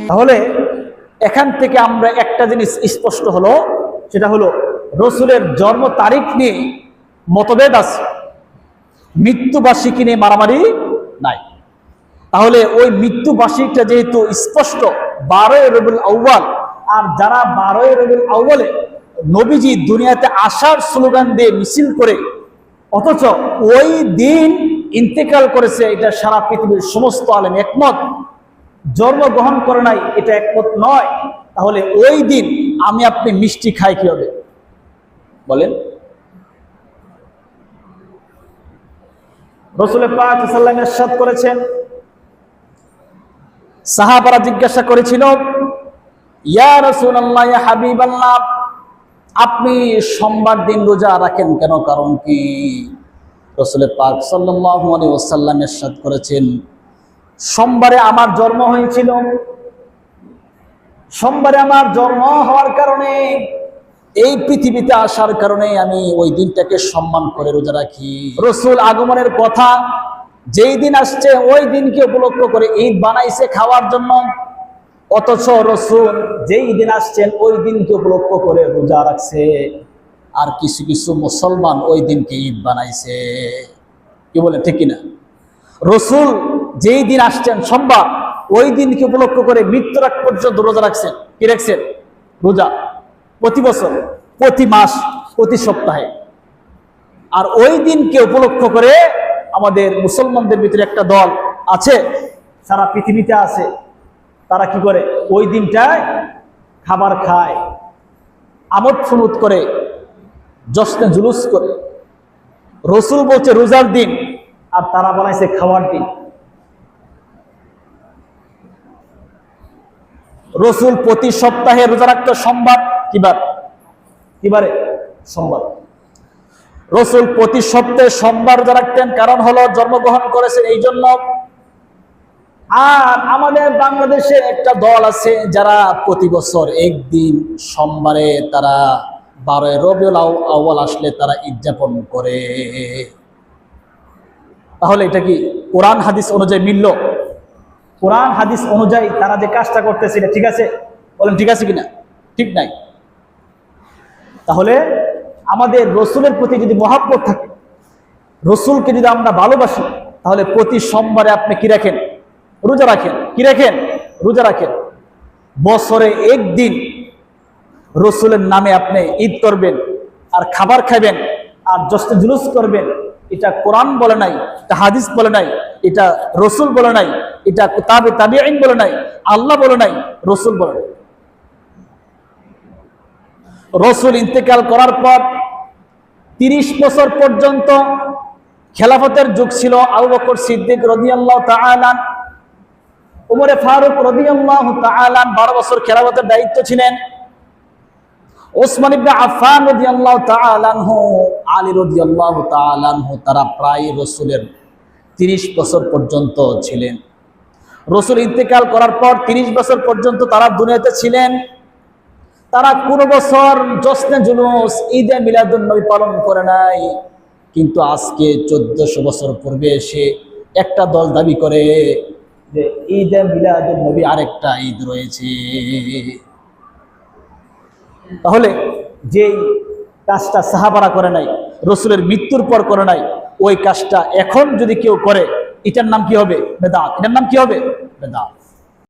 তাহলে এখান থেকে আমরা একটা জিনিস স্পষ্ট হলো, সেটা হলো রসুলের জন্ম তারিখ নিয়ে মতভেদ আছে, মৃত্যুবার্ষিকী নিয়ে মারামারি নাই। তাহলে ওই মৃত্যুবার্ষিকীটা যেহেতু স্পষ্ট 12 রবিউল আউয়াল, আর যারা 12 রবিউল আউয়ালে নবীজি দুনিয়াতে আসার স্লোগান দিয়ে মিছিল করে অথচ ওই দিন ইন্তেকাল করেছে, এটা সারা পৃথিবীর সমস্ত আলেম একমত। জন্মগ্রহণ করে নাই, এটা একমত নয়। তাহলে ওই দিন আমি আপনি মিষ্টি খাই কিভাবে বলেন? রাসূল পাক সাল্লাল্লাহু আলাইহি ওয়াসাল্লাম ইরশাদ করেছেন, সাহাবারা জিজ্ঞাসা করেছিল, ইয়া রাসূলুল্লাহ, ইয়া হাবিবাল্লাহ, আপনি সোমবার দিন রোজা রাখেন কেন, কারণ কি? রাসূল পাক সাল্লাল্লাহু আলাইহি ওয়াসাল্লাম ইরশাদ করেছেন, সোমবারে আমার জন্ম হয়েছিল, সোমবারে আমার জন্ম হওয়ার কারণে, এই পৃথিবীতে আসার কারণে আমি ওই দিনটাকে সম্মান করে রোজা রাখি। রাসূল আগমনের কথা যেই দিন আসছে ওই দিনকে উপলক্ষ করে ঈদ বানাইছে খাওয়ার জন্য, অথচ রাসূল যেই দিন আসছেন ওই দিনকে উপলক্ষ করে রোজা রাখছে। আর কিছু কিছু মুসলমান ওই দিনকে ঈদ বানাইছে। কি বলে, ঠিক কিনা? রাসূল যেই দিন আসছেন সোমবার, ওই দিনকে উপলক্ষ করে মৃত্যুর আগ পর্যন্ত রোজা রাখছেন। কি রাখছেন? রোজা। প্রতি বছর, প্রতি মাস, প্রতি সপ্তাহে। আর ওই দিনকে উপলক্ষ করে আমাদের মুসলমানদের ভিতরে একটা দল আছে, সারা পৃথিবীতে আছে, তারা কি করে? ওই দিনটায় খাবার খায়, আমোদ প্রমোদ করে, জশ্নে জুলুস করে। রাসূল বলছে রোজার দিন, আর তারা বানাইছে খাওয়ার দিন। রাসূল প্রতি সপ্তাহে রোজা রাখতো সোমবার। কিবারে? সোমবার। রাসূল প্রতি সপ্তাহে সোমবার রোজা রাখতেন, কারণ হলো জন্মগ্রহণ করেছেন এই জন্য। আর আমাদের বাংলাদেশে একটা দল আছে যারা প্রতি বছর একদিন সোমবারে তারা 12 রবিউল আউয়াল আসলে তারা উদযাপন করে। তাহলে এটা কি কোরআন হাদিস অনুযায়ী মিলল? কোরআন হাদিস অনুযায়ী তারা যে কাজটা করতেছে এটা ঠিক আছে? বলেন ঠিক আছে কিনা? ঠিক নাই। তাহলে আমাদের রাসূলের প্রতি যদি মহব্বত থাকে, রাসূলকে যদি আমরা ভালোবাসি, তাহলে প্রতি সোমবারে আপনি কি রাখেন? রোজা রাখেন। কি রাখেন? রোজা রাখেন। বছরে একদিন রাসূলের নামে আপনি ঈদ করবেন, আর খাবার খাবেন, আর জশ্নে জুলুস করবেন। এটা কোরআন বলে নাই, এটা হাদিস বলে নাই, এটা রাসূল বলে নাই, এটা তাবিঈন বলে নাই, আল্লাহ বলে নাই, রাসূল বলে নাই। রাসূল ইন্তেকাল করার পর 30 বছর পর্যন্ত খেলাফতের যুগ ছিল আবু বকর সিদ্দিক রাদিয়াল্লাহু তাআলা, উমরে ফারুক রাদিয়াল্লাহু তাআলা 12 বছর খেলাফতের দায়িত্ব ছিলেন, ওসমান ইবনে আফফান রাদিয়াল্লাহু তাআলা আনহু, আলী রাদিয়াল্লাহু তাআলা আনহু, তারা প্রায় রাসূলের 30 বছর পর্যন্ত ছিলেন। রাসূল ইন্তেকাল করার পর 30 বছর পর্যন্ত তারা দুনিয়াতে ছিলেন। তারা কোনো বছর জশ্নে জুলুস ঈদে মিলাদুন নবী পালন করে নাই। কিন্তু আজকে 1400 বছর পূর্বে এসে একটা দল দাবি করে যে ঈদে মিলাদুন নবী আরেকটা ঈদ রয়েছে। তাহলে যেই কাজটা সাহাবারা করে নাই, রাসূলের মৃত্যুর পর করে নাই, ওই কাজটা এখন যদি কেউ করে, এটার নাম কি হবে? বেদাত। এটার নাম কি হবে? বেদাত।